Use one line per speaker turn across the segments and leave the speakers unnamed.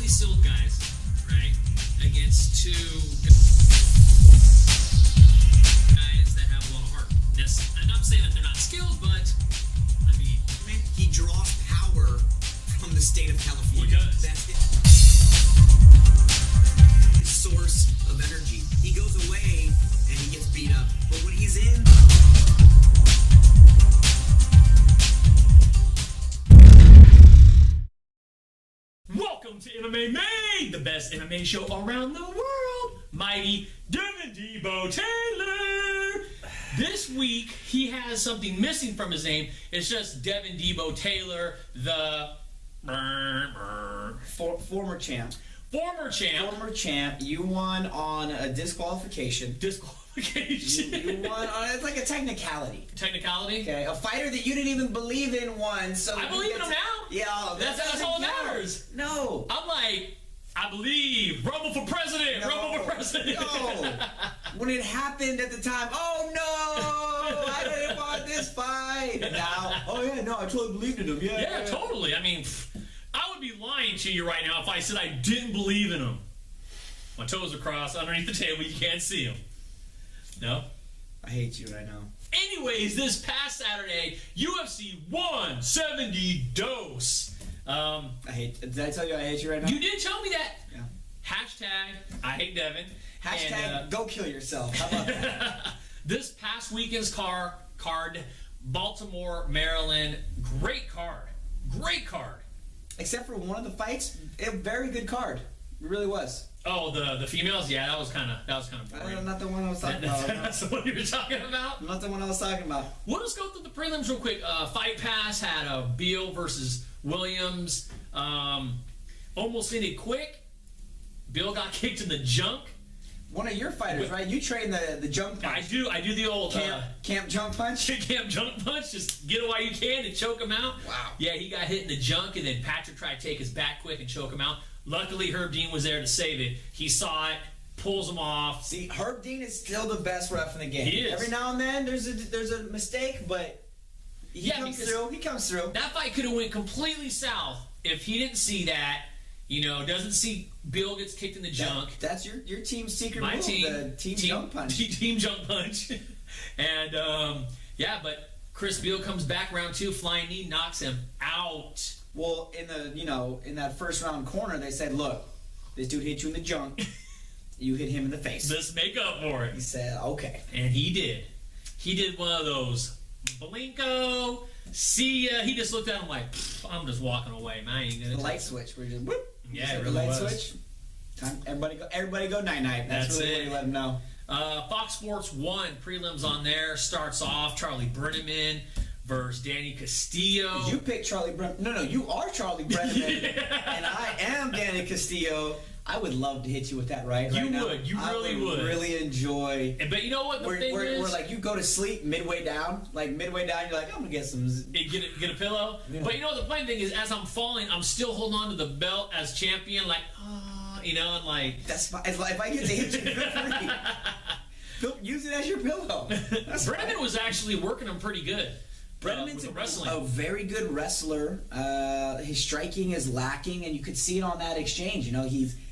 highly skilled guys, right, against two guys that have a lot of heart. And I'm saying that they're not skilled, but I mean,
he draws power from the state of California.
He does.
That's it. His source of energy. He goes away and he gets beat up. But when he's in,
welcome to MMA MADE, the best MMA show around the world. Mighty Devin Debo Taylor. This week, he has something missing from his name. It's just Devin Debo Taylor, the
Former champ.
former champ.
Former champ. You won on a disqualification.
Disqualification.
You won on, it's like a technicality.
Technicality?
Okay, a fighter that you didn't even believe in won. So
I believe in him now.
Yeah,
That's all that matters.
No.
I'm like, I believe. Rumble for president.
No.
Rumble for president.
No. When it happened at the time, oh no, I didn't want this fight. Now, oh yeah, no, I totally believed in him.
Yeah, totally. I mean, I would be lying to you right now if I said I didn't believe in him. My toes are crossed underneath the table. You can't see them. No?
I hate you right now.
Anyways, this past Saturday, UFC 170 dose.
Did I tell you I hate you right now?
You did tell me that.
Yeah.
Hashtag I hate Devin.
Hashtag
And,
go kill yourself. How about that?
This past weekend's card, Baltimore, Maryland, great card. Great card.
Except for one of the fights, a very good card. It really was.
Oh, the females, yeah, that was kind of boring.
Not the one I was talking about.
That's the one you were talking about.
Not the one I was talking about.
Well, let's go through the prelims real quick. Fight Pass had Beal versus Williams. Almost ended quick. Bill got kicked in the junk.
One of your fighters, right? You train the junk punch.
I do the old
camp junk punch.
Camp junk punch. Just get it while you can and choke him out.
Wow.
Yeah, he got hit in the junk, and then Patrick tried to take his back quick and choke him out. Luckily, Herb Dean was there to save it. He saw it, pulls him off.
See, Herb Dean is still the best ref in the game.
He is.
Every now and then there's a mistake, but he comes through. He comes through.
That fight could have went completely south if he didn't see that. Doesn't see Bill gets kicked in the junk.
That's your team's secret
My
move,
team,
the team junk punch.
Team junk punch. And, but Chris Beal comes back round 2, flying knee, knocks him out.
Well, in that first round corner, they said, look, this dude hit you in the junk. You hit him in the face.
Let's make up for it.
He said, okay.
And he did. He did one of those Blinko. See ya. He just looked at him like, I'm just walking away, man. I ain't gonna
the light switch. We're just whoop.
Yeah, it
the
really
light
was.
switch. Time. Everybody go night night. That's really
it.
what he let them know.
Fox Sports 1 prelims on there. Starts off Charlie Brenneman versus Danny Castillo.
You picked Charlie Brenneman. No, you are Charlie Brenneman.
Yeah.
And I am Danny Castillo. I would love to hit you with that right
You
now.
would. You really would.
Really enjoy.
But you know what the thing is?
Where like you go to sleep midway down. Like midway down, you're like, I'm gonna get some.
Get a pillow. Yeah. But you know what the funny thing is? As I'm falling, I'm still holding on to the belt as champion. Like, and like.
That's fine. If I get to hit you, feel free. Use it as your pillow.
Brenneman was actually working him pretty good.
Brenneman's a very good wrestler. His striking is lacking, and you could see it on that exchange.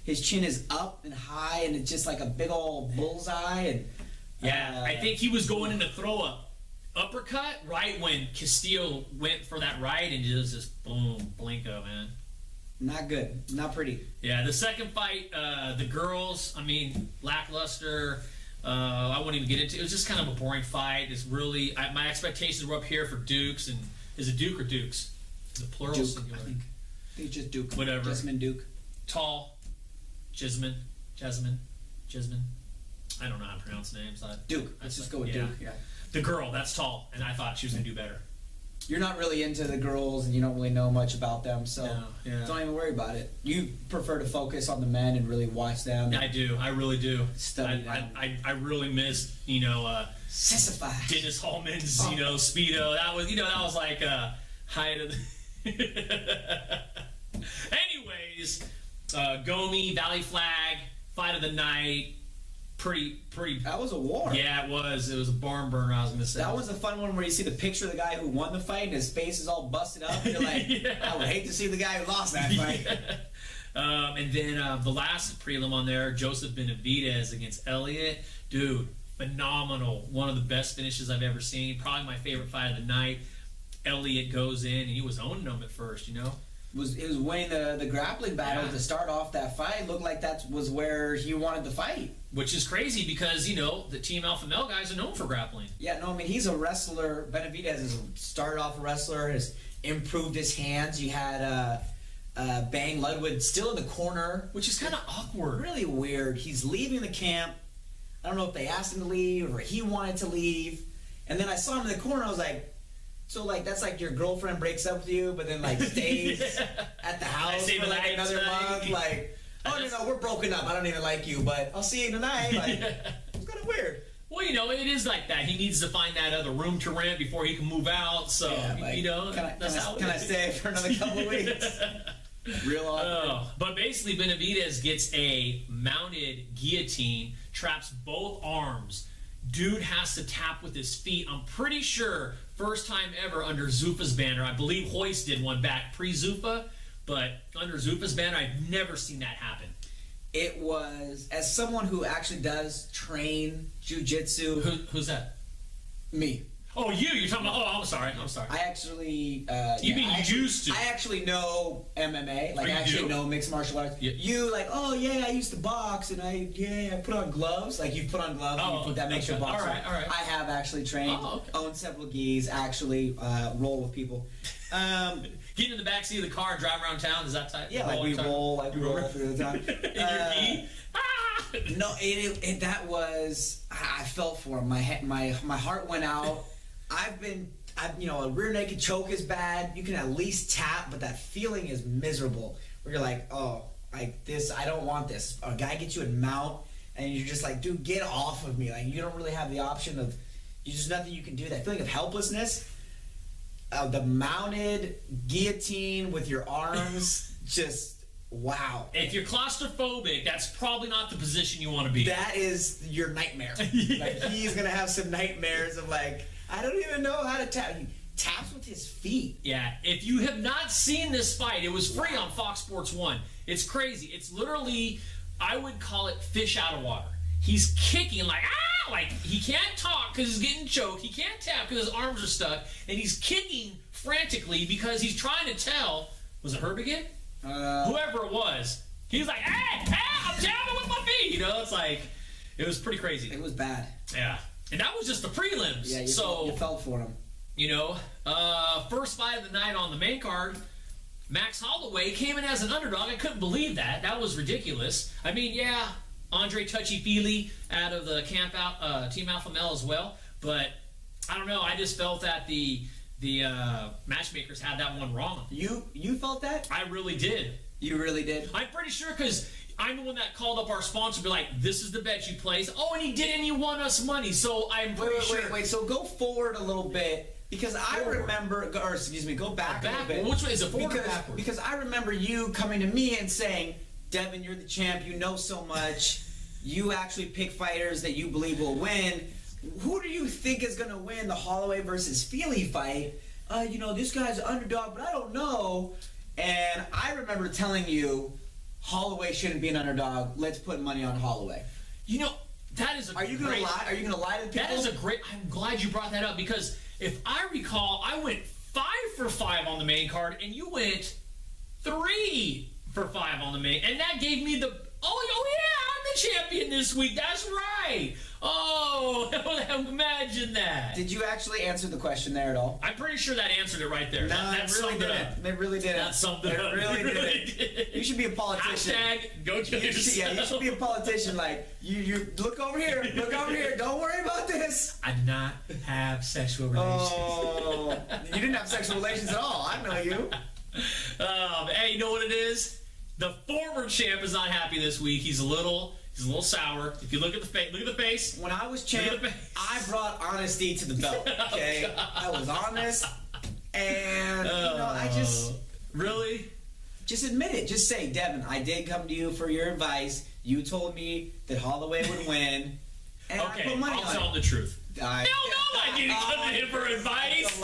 His chin is up and high, and it's just like a big old bullseye. And
I think he was going in to throw a uppercut right when Castillo went for that right, and just boom, Blinko, man.
Not good, not pretty.
Yeah, the second fight, the girls, lackluster. I won't even get into it. It was just kind of a boring fight. It's really my expectations were up here for Dukes, and is it Duke or Dukes? Is it plural?
Duke,
Singular?
I think it's just Duke.
Whatever.
Jasmine Duke.
Tall. Jasmine. I don't know how to pronounce names.
Duke. Let's just go with Duke. Yeah.
The girl, that's tall, and I thought she was gonna do better.
You're not really into the girls, and you don't really know much about them, so
don't
even worry about it. You prefer to focus on the men and really watch them.
I do. I really do.
Study them.
I really miss
Sissify.
Dennis Hallman's Speedo. That was like height of the Anyways, Gomi, Valley Flag, fight of the night. Pretty.
That was a war.
Yeah, it was. It was a barn burner, I was going to say.
That was a fun one where you see the picture of the guy who won the fight and his face is all busted up. And you're like, I would hate to see the guy who lost that fight.
And then the last prelim on there, Joseph Benavidez against Elliott. Dude, phenomenal. One of the best finishes I've ever seen. Probably my favorite fight of the night. Elliott goes in, and he was owning him at first, you know?
It was winning the grappling battle to start off that fight. Looked like that was where he wanted to fight.
Which is crazy because, you know, the Team Alpha Male guys are known for grappling.
Yeah, no, I mean, he's a wrestler. Benavidez started off a wrestler, has improved his hands. You had Bang Ludwig still in the corner.
Which is kind of awkward.
Really weird. He's leaving the camp. I don't know if they asked him to leave or he wanted to leave. And then I saw him in the corner. I was like, so, like, that's like your girlfriend breaks up with you, but then, like, stays at the house for, like, another month. Like, oh, no, we're broken up. I don't even like you, but I'll see you tonight. Like, it's kind of weird.
Well, you know, it is like that. He needs to find that other room to rent before he can move out. So,
like,
you know,
can I stay for another couple of weeks? Real awkward.
But basically, Benavidez gets a mounted guillotine, traps both arms. Dude has to tap with his feet. I'm pretty sure first time ever under Zuffa's banner. I believe Hoist did one back pre-Zuffa, but under Zuffa's banner, I've never seen that happen.
It was, as someone who actually does train jiu-jitsu.
Who's that?
Me.
Oh, you're talking about, I'm sorry.
I actually...
you used to.
I actually know MMA. Like, I actually know mixed martial arts.
Yeah.
You, like, oh, yeah, I used to box, and I put on gloves. Like, you put on gloves, that makes you a boxer.
All right.
I have actually trained, owned several gis, actually roll with people.
Get in the backseat of the car and drive around town, is that type?
Yeah, like we roll through the time.
In your gi?
No, that was, I felt for him. My heart went out. A rear naked choke is bad. You can at least tap, but that feeling is miserable. Where you're like, oh, like this, I don't want this. A guy gets you in mount, and you're just like, dude, get off of me. Like, you don't really have the option of, there's just nothing you can do. That feeling of helplessness, the mounted guillotine with your arms, just, wow.
If you're claustrophobic, that's probably not the position you want to be.
That is your nightmare.
Yeah.
Like, he's going to have some nightmares of like, I don't even know how to tap. He taps with his feet.
Yeah, if you have not seen this fight, it was free on Fox Sports 1. It's crazy. It's literally, I would call it fish out of water. He's kicking like, like he can't talk because he's getting choked. He can't tap because his arms are stuck. And he's kicking frantically because he's trying to tell, was it Herb again? Whoever it was. He's like, hey, I'm tapping with my feet. You know, it's like, it was pretty crazy.
It was bad.
Yeah. And that was just the prelims.
Yeah, you felt for him.
You know, first fight of the night on the main card, Max Holloway came in as an underdog. I couldn't believe that. That was ridiculous. I mean, yeah, Andre Touchy-Feely out of the Team Alpha Male as well. But, I don't know, I just felt that the matchmakers had that one wrong.
You felt that?
I really did.
You really did?
I'm pretty sure because I'm the one that called up our sponsor to be like, this is the bet you placed. Oh, and he did, and he won us money. So I'm pretty sure.
Wait. So go forward a little bit. Because I remember, or excuse me, go back a little bit.
Which way is it, forward or backward?
Because I remember you coming to me and saying, Devin, you're the champ. You know so much. You actually pick fighters that you believe will win. Who do you think is going to win the Holloway versus Feely fight? This guy's an underdog, but I don't know. And I remember telling you, Holloway shouldn't be an underdog. Let's put money on Holloway.
You know, that is a
Are you going to lie? Are you going to lie to people?
That is a great... I'm glad you brought that up because if I recall, I went 5 for 5 on the main card and you went 3 for 5 on the main. And that gave me the... Oh, yeah, I'm the champion this week. That's right. Oh, imagine that.
Did you actually answer the question there at all?
I'm pretty sure that answered it right there.
No,
that
really didn't. It really didn't.
That summed it up.
It really didn't. You should be a politician.
Hashtag go kill yourself.
Yeah, you should be a politician. Like, you look over here. Look over here. Don't worry about this.
I did not have sexual relations.
Oh, you didn't have sexual relations at all. I know you.
Hey, you know what it is? The former champ is not happy this week. He's a little sour. If you look at the face, look at the face.
When I was champ, I brought honesty to the belt. Okay, I was honest, and I just
really
just admit it. Just say, Devin, I did come to you for your advice. You told me that Holloway would win, and I put money on it.
I'll tell the truth. I didn't come to him for advice.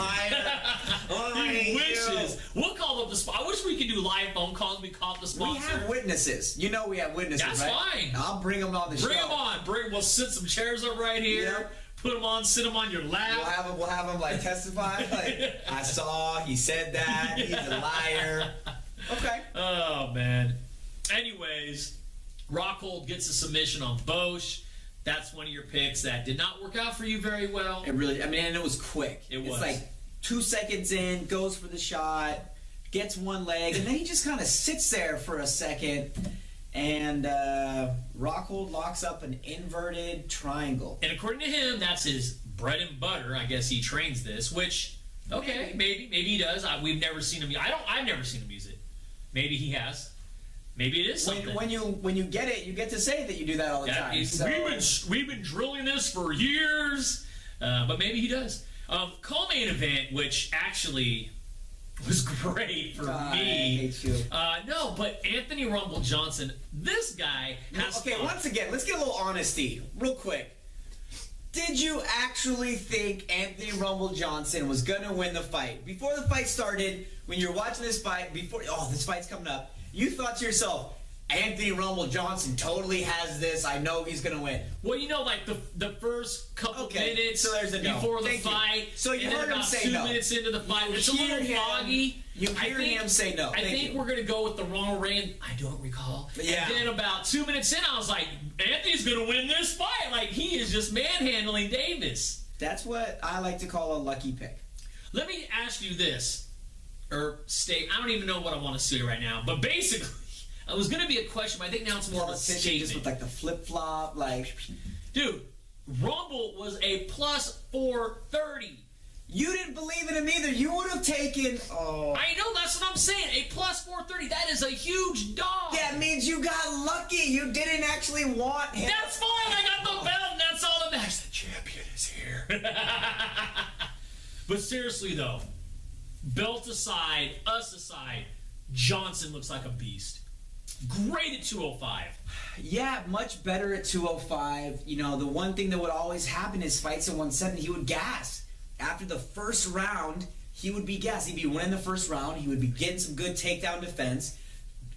He
He wishes. We'll call call up the sponsor. I wish we could do live phone calls. We call up the sponsor.
We have witnesses. You know we have witnesses,
That's
right?
fine.
I'll bring them on the show.
Bring them on. We'll sit some chairs up right here.
Yep.
Put them on. Sit them on your lap.
We'll have them like testify. Like, I saw. He said that. He's a liar. Okay.
Oh man. Anyways, Rockhold gets a submission on Bosch. That's one of your picks that did not work out for you very well.
It really. I mean, and it was quick.
It's
like 2 seconds in, goes for the shot, gets one leg, and then he just kind of sits there for a second, and Rockhold locks up an inverted triangle.
And according to him, that's his bread and butter. I guess he trains this, which, okay, maybe he does. We've never seen him. I've never seen him use it. Maybe he has. Maybe it is something.
When you get it, you get to say that you do that all the time. So,
we've been drilling this for years, but maybe he does. Co-main event, which actually was great for me.
I hate you.
No, but Anthony Rumble Johnson, this guy has
Okay,
fun.
once again, let's get a little honesty, real quick. Did you actually think Anthony Rumble Johnson was going to win the fight? Before the fight started, when you're watching this fight, this fight's coming up, you thought to yourself, Anthony Rumble Johnson totally has this. I know he's going to win.
Well, like the first couple minutes
so there's a no.
before the
Thank you.
fight.
So you
and
heard
then
him
about
say
2
no.
minutes into the fight. It's a little foggy.
You hear him say no.
I think we're going to go with the Ronald Reagan. I don't recall.
Yeah.
And then about 2 minutes in, I was like, Anthony's going to win this fight. Like, he is just manhandling Davis.
That's what I like to call a lucky pick.
Let me ask you this, or state. I don't even know what I want to say right now, but basically, it was going to be a question, but I think now it's more of a statement.
Just with like the flip-flop, like...
Dude, Rumble was a plus 430.
You didn't believe in him either. You would have taken... Oh.
I know, that's what I'm saying. A plus 430, that is a huge dog.
That means you got lucky. You didn't actually want him.
That's fine. I got the belt, and that's all that matters. The champion is here. But seriously, though, belt aside, us aside, Johnson looks like a beast. Great at 205.
Yeah, much better at 205. You know, the one thing that would always happen is fights at 170, he would gas. After the first round, he would be gassed. He'd be winning the first round. He would be getting some good takedown defense,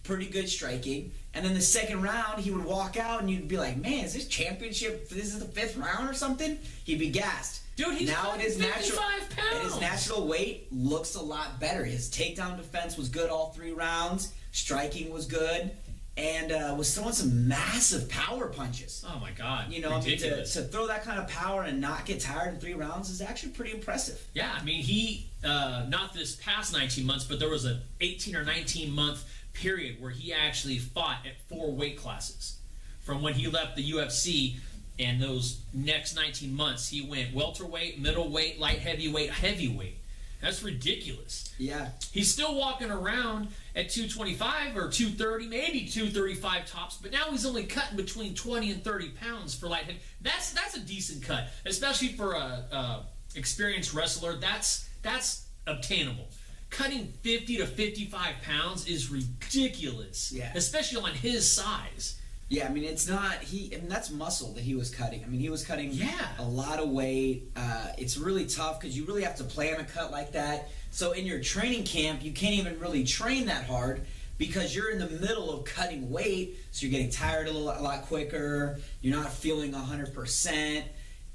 pretty good striking. And then the second round, he would walk out, and you'd be like, man, is this championship, this is the 5th round or something? He'd be gassed.
Dude, he's
now at his
55 pounds.
At his natural weight, looks a lot better. His takedown defense was good all 3 rounds. Striking was good. And was throwing some massive power punches.
Oh, my God.
You know,
ridiculous.
to throw that kind of power and not get tired in 3 rounds is actually pretty impressive.
Yeah, I mean, he, not this past 19 months, but there was an 18 or 19-month period where he actually fought at 4 weight classes. From when he left the UFC, and those next 19 months, he went welterweight, middleweight, light heavyweight, heavyweight. That's ridiculous.
Yeah.
He's still walking around at 225 or 230, maybe 235 tops, but now he's only cutting between 20 and 30 pounds for light heavy. That's a decent cut, especially for a experienced wrestler. That's obtainable. Cutting 50 to 55 pounds is ridiculous,
yeah,
especially on his size.
Yeah, I mean, it's not, and that's muscle that he was cutting. I mean, he was cutting a lot of weight. It's really tough because you really have to plan a cut like that. So in your training camp, you can't even really train that hard because you're in the middle of cutting weight, so you're getting tired a lot quicker. You're not feeling 100%.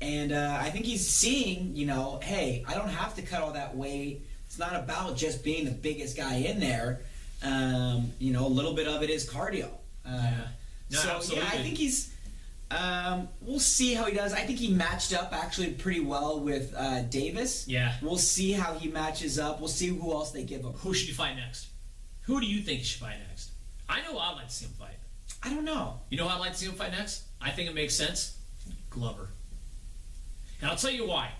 And I think he's seeing, you know, hey, I don't have to cut all that weight. It's not about just being the biggest guy in there. You know, a little bit of it is cardio.
No,
so,
absolutely.
yeah, I think he's... we'll see how he does. I think he matched up actually pretty well with Davis.
Yeah.
We'll see how he matches up. We'll see who else they give him.
Who should he fight next? Who do you think he should fight next? I know I'd like to see him fight.
I don't know.
You know who I'd like to see him fight next? I think it makes sense. Glover. And I'll tell you why.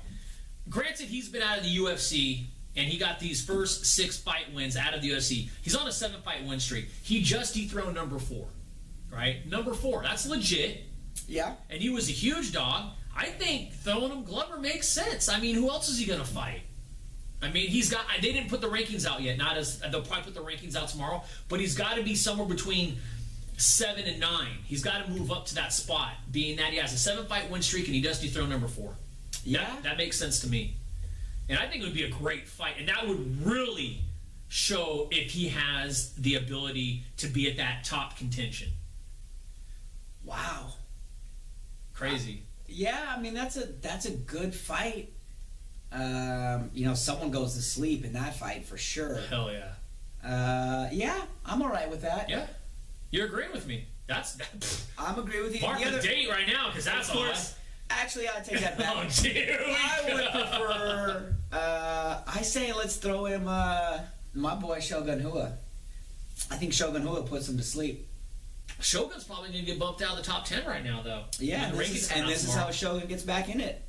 Granted, he's been out of the UFC, and he got these first 6 fight wins out of the UFC. He's on a 7-fight win streak. He just dethroned number 4. Right? Number 4. That's legit.
Yeah.
And he was a huge dog. I think throwing him Glover makes sense. I mean, who else is he going to fight? I mean, he's got... They didn't put the rankings out yet. They'll probably put the rankings out tomorrow. But he's got to be somewhere between 7 and 9. He's got to move up to that spot, being that he has a 7-fight win streak and he does dethrone number 4.
Yeah.
That makes sense to me. And I think it would be a great fight. And that would really show if he has the ability to be at that top contention.
Wow.
Crazy.
Yeah, I mean that's a good fight. Someone goes to sleep in that fight for sure.
Hell yeah.
Yeah, I'm all right with that.
Yeah, you're agreeing with me.
I'm agreeing with you.
Mark the date right now because that's all.
Actually, I take that back.
Oh, dear.
I would prefer. I say let's throw him. My boy Shogun Rua. I think Shogun Rua puts him to sleep.
Shogun's probably going to get bumped out of the top 10 right now, though.
Yeah, this is how Shogun gets back in it.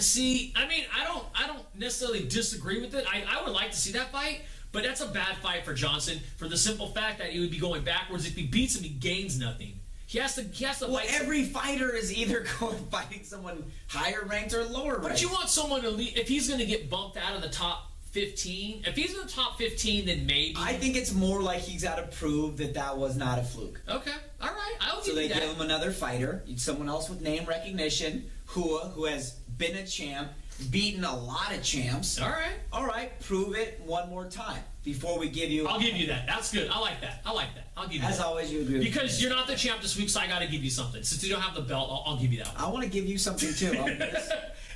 See, I mean, I don't necessarily disagree with it. I would like to see that fight, but that's a bad fight for Johnson for the simple fact that he would be going backwards. If he beats him, he gains nothing. He has to
well,
fight.
Every fighter is either fighting someone higher ranked or lower ranked.
But you want someone if he's going to get bumped out of the top 15. If he's in the top 15, then maybe.
I think it's more like he's got to prove that was not a fluke.
Okay, all right, I'll give
you that. So they give him another fighter, someone else with name recognition, who has been a champ, beaten a lot of champs.
All right,
prove it one more time before we give you.
I'll give you that. That's good. I like that. I'll give you
As
that.
always, you agree with
because
me.
you're not the champ this week, so I got to give you something. Since you don't have the belt, I'll give you that one.
I want to give you something too.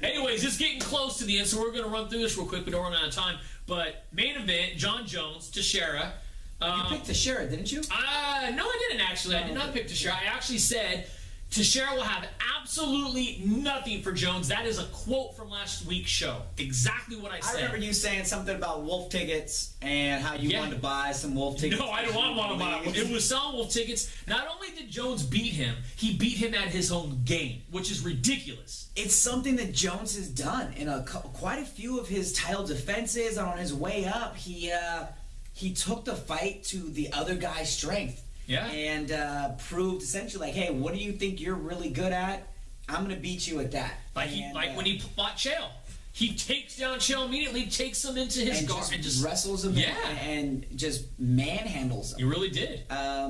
Anyways, it's getting close to the end, so we're going to run through this real quick. We don't run out of time. But main event, John Jones, Teixeira.
You picked Teixeira, didn't you?
No, I didn't actually. I did not pick Teixeira. I actually said Teixeira will have absolutely nothing for Jones. That is a quote from last week's show. Exactly what I said.
I remember you saying something about Wolf tickets and how you wanted to buy some Wolf tickets.
No, I don't want to buy them. It was selling Wolf tickets. Not only did Jones beat him, he beat him at his own game, which is ridiculous.
It's something that Jones has done in quite a few of his title defenses. On his way up, he took the fight to the other guy's strength.
Yeah.
And proved essentially like, hey, what do you think you're really good at? I'm going to beat you at that.
Like when he fought Chael. He takes down Chael immediately, takes him into his guard, and just
wrestles him and just manhandles him.
He really did.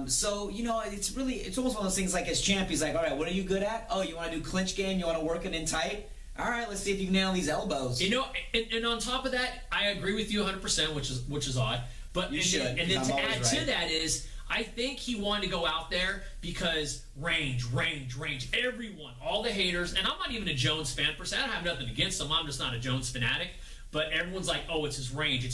So, it's almost one of those things like as champ, he's like, all right, what are you good at? Oh, you want to do clinch game? You want to work it in tight? All right, let's see if you can nail these elbows.
And on top of that, I agree with you 100%, which is odd. But
you should.
And then to add to that is, I think he wanted to go out there because range. Everyone, all the haters, and I'm not even a Jones fan per se. I don't have nothing against him. I'm just not a Jones fanatic. But everyone's like, oh, it's his range.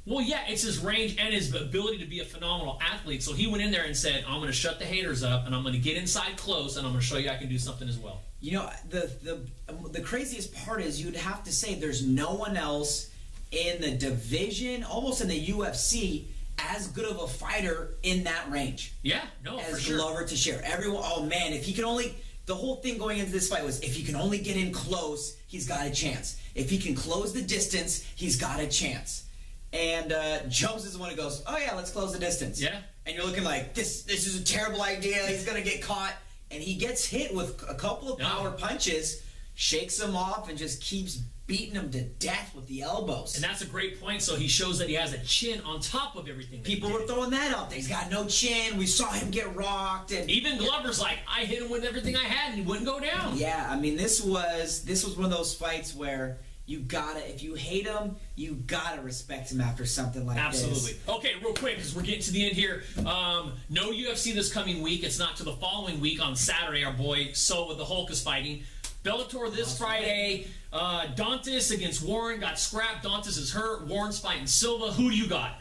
Well, yeah, it's his range and his ability to be a phenomenal athlete. So he went in there and said, I'm going to shut the haters up, and I'm going to get inside close, and I'm going to show you I can do something as well.
The craziest part is you'd have to say there's no one else in the division, almost in the UFC, as good of a fighter in that range.
Yeah, no,
as
for sure.
Glover Teixeira. Everyone, oh man, if he can only... The whole thing going into this fight was if he can only get in close, he's got a chance. If he can close the distance, he's got a chance. And Jones is the one who goes, oh yeah, let's close the distance.
Yeah.
And you're looking like, this is a terrible idea. He's going to get caught. And he gets hit with a couple of power punches, shakes him off, and just keeps beating him to death with the elbows.
And that's a great point. So he shows that he has a chin on top of everything.
People were throwing that out there. He's got no chin. We saw him get rocked. And
even Glover's like, I hit him with everything I had, and he wouldn't go down.
Yeah, I mean, this was one of those fights where you gotta, if you hate him, you gotta respect him after something like this.
Absolutely. Okay, real quick, because we're getting to the end here. No UFC this coming week. It's not to the following week on Saturday. Our boy Silva the Hulk is fighting. Bellator this Friday. Dantas against Warren got scrapped. Dantas is hurt. Warren's fighting Silva. Who do you got?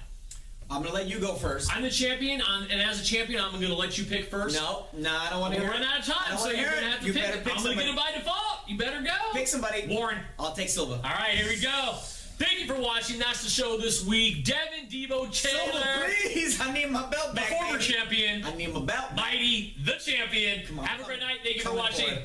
I'm going to let you go first.
I'm the champion, and as a champion, I'm going to let you pick first.
No, I don't want to hear it.
We're running out of time, so you're going to have to pick. I'm going to get it by default. You better go.
Pick somebody.
Warren.
I'll take Silva.
All right, here we go. Thank you for watching. That's the show this week. Devin Debo Taylor.
Silva, please. I need my belt back.
The former champion.
I need my belt.
Mighty, the champion.
Come on.
Have a great night. Thank you for watching.